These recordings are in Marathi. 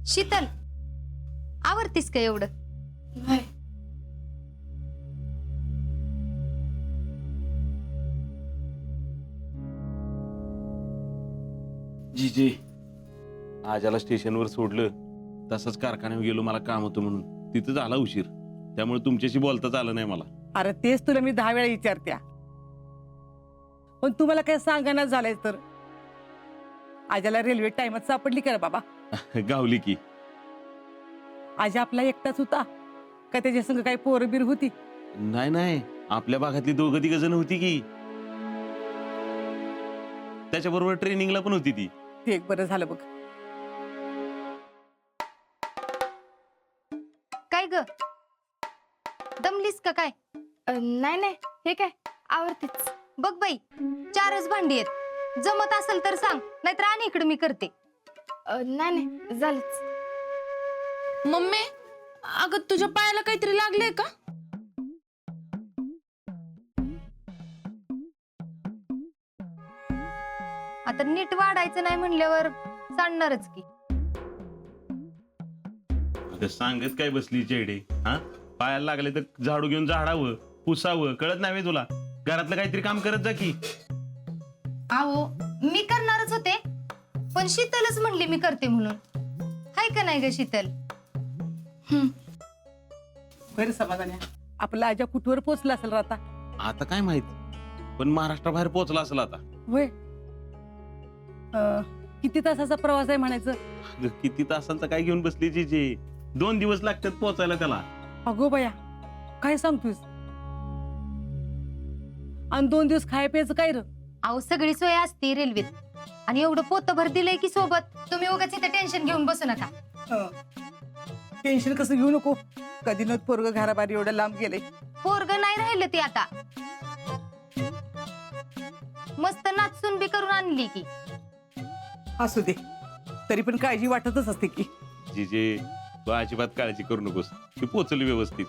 शीतल, आवरतीस का एवढं? नाही. जीजे आजाला स्टेशनवर सोडलं, तसंच कारखान्यावर गेलो. मला काम होतं म्हणून तिथं झाला उशीर, त्यामुळे तुमच्याशी बोलताच आलं नाही मला. अरे तेच तुला मी 10 वेळा विचारत्या, पण तुम्हाला काय सांगणार झालंय तर. आजाला रेल्वे टाइमात सापडली का रे बाबा? गावली की. आजा आपला एकटाच होता का त्याच्या संग काही पोरबीर होती? नाही नाही, आपल्या भागातली 2-3 जण होती की. त्याच्याबरोबर ट्रेनिंगला पण होती ती. ते एक बरं झालं बघ. काय ग, दमलीस का काय? नाही नाही, हे काय आवडतेच. बघ बाई, 4च भांडी आहेत. जमत असेल तर सांग, नाहीतर आणि इकडे मी करते. नाही नाही, झालंच. मम्मी, अगं तुझ्या पायाला काहीतरी लागलंय का? आता नीट वाढायचं नाही म्हणल्यावर सांगणारच की. अगं सांगत काय बसली चेडे? हा, पायाला लागले तर झाडू घेऊन झाडावं, पुसावं. कळत नाही तुला? घरातलं काहीतरी काम करत जा की. आओ, मी करणारच होते, पण शीतलच म्हणली मी करते म्हणून. हाय का नाही ग शीतल? बरं समाधान आहे. आपला आजा कुठवर पोचला असेल रे आता? आता काय माहित, पण महाराष्ट्राबाहेर पोहोचला असेल आता. होय. किती तासाचा प्रवास आहे म्हणायचं? अगं, किती तासांचा काय घेऊन बसली जीजे? 2 दिवस लागतात पोहोचायला त्याला. अगो बया, काय सांगतोस? आणि 2 दिवस खाय प्यायचं काय र? अहो, सगळी सोय असते रेल्वेत, आणि एवढं पोतभर दिलंय की सोबत. तुम्ही उगाच इथं टेन्शन घेऊन बसू नका. टेन्शन कसं घेऊ नको. कधी न पोरग घराबाहेर एवढं लांब गेले. पोरग नाही राहिलं ते आता. मस्त नाचून बी करून आणली की. असू दे, तरी पण काळजी वाटतच असते की. जीजे, तू अजिबात काळजी करू नकोस. ती पोहोचली व्यवस्थित.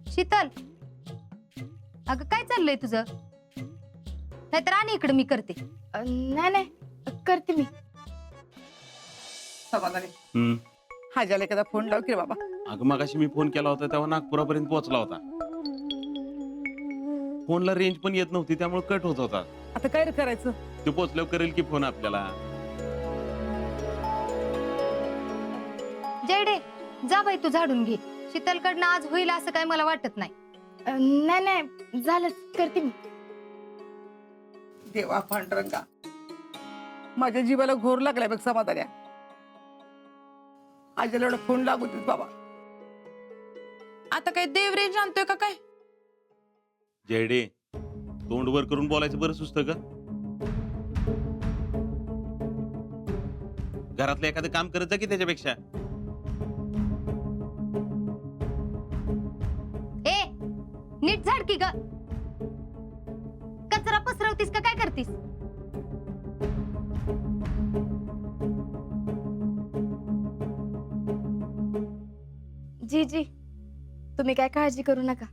शीतल, अगं काय चाललंय तुझं? नाहीतर आणि इकडे मी करते. नाही नाही, करते मी. समाधानी, हाजाला एखादा फोन लाव की रे बाबा. अगं, मगाशी मी फोन केला होता तेव्हा नागपुरापर्यंत पोहोचला होता. फोनला रेंज पण येत नव्हती, त्यामुळे कट होत होता. आता काय रे करायचं? ते पोहोचल्यावर करेल की फोन आपल्याला. जयडे, जा बाई, तू झाडून घे. शीतलकडनं आज होईल असं काय मला वाटत नाही. नाही नाही, झालंच, करते मी. देवा पांडुरंगा, माझ्या जीवाला घोर लागलाय बघ समाधान्या. आजाला एवढा फोन लागू देत बाबा. आता काय देवरेंज आणतोय का काय? जयडे, तोंड वर करून बोलायचं बरं सुचतं का? घरातलं एखादं काम करत जा की त्याच्यापेक्षा. ए, नीट झाड की ग. कचरा पसरवतीस का काय करतीस? जी जी, तुम्ही काय काळजी करू नका.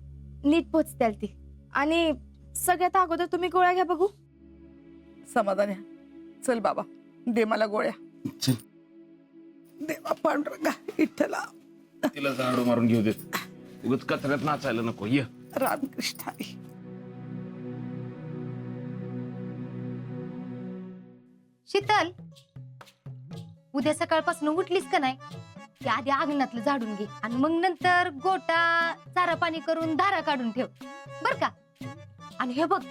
नीट पोचताल ती. आणि सगळ्यात अगोदर तुम्ही गोळ्या घ्या बघू. समाधान्या, चल बाबा, दे मला गोळ्या. चल. देवा पांडुरंगा विठ्ठला. तिला झाडू मारून घेऊ देत. उगाच कचऱ्यात नाचायला नको. ये. रामकृष्ण हरी. शीतल, उद्या सकाळपासून उठलीस का नाही, की आधी अंगणातलं झाडून घे, आणि मग नंतर गोटा चारा पाणी करून धारा काढून ठेव, बर का? आणि हे बघ,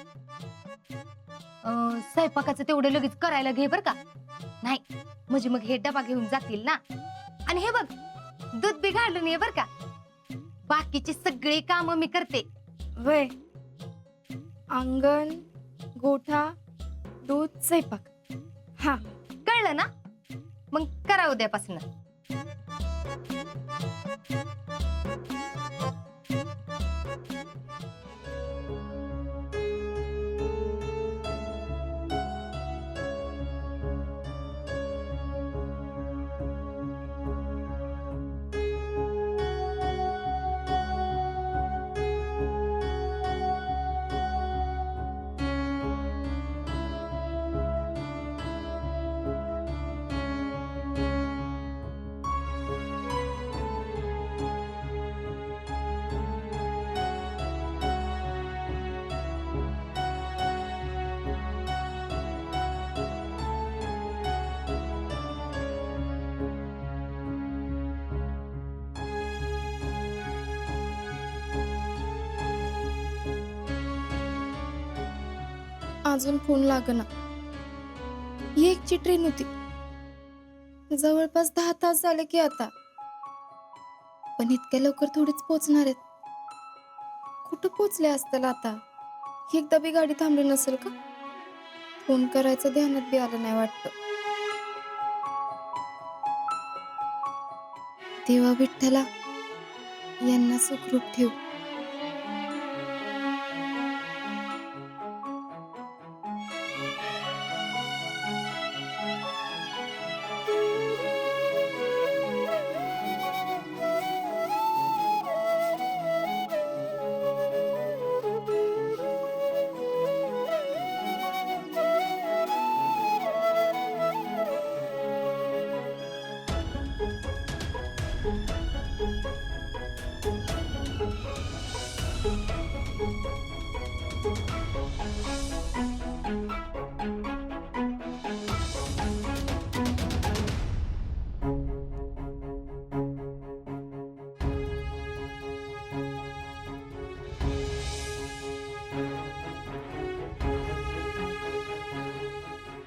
स्वयंपाकाचं तेवढं लगेच करायला घे बर का? नाही म्हणजे मग हे डबा घेऊन जातील ना. आणि हे बघ, दूध बी घालून ये बर का? बाकीची सगळी कामं मी करते. वय, अंगण, गोठा, दूध, स्वयंपाक. हा, कळलं ना? मग करा उद्यापासून. अजून फोन लागना. एकची ट्रेन होती. जवळपास 10 तास झाले की आता. पण इतक्या लवकर थोडीच पोचणार आहेत. कुठं पोचले असतील आता? एकदा बी गाडी थांबली नसेल का? फोन करायचं ध्यानात बी आलं नाही वाटतं. देवा विठ्ठला, यांना सुखरूप ठेव.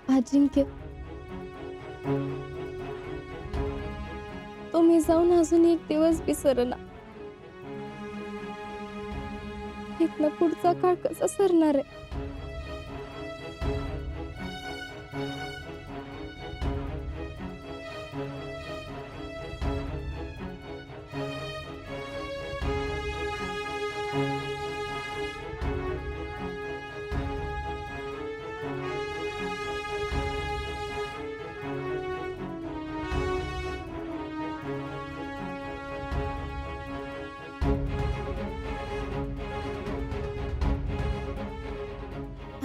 अजिंक्य, तुम्ही जाऊन अजून एक दिवस विसरना. इथनं पुढचा काळ कसा सरणार आहे?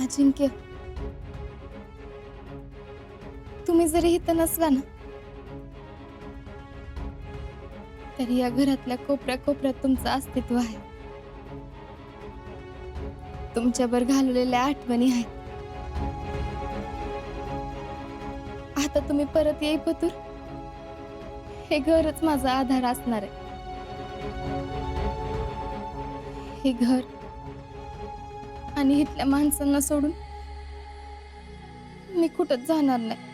अजिंक्य, तुम्ही जरी इथं नसला ना, तरी या घरातल्या कोपऱ्या कोपऱ्यात तुमचं अस्तित्व आहे. तुमच्यावर घालवलेल्या आठवणी आहेत. आता तुम्ही परत येईपतूर हे घरच माझा आधार असणार आहे. हे घर आणि इथल्या माणसांना सोडून मी कुठंच जाणार नाही.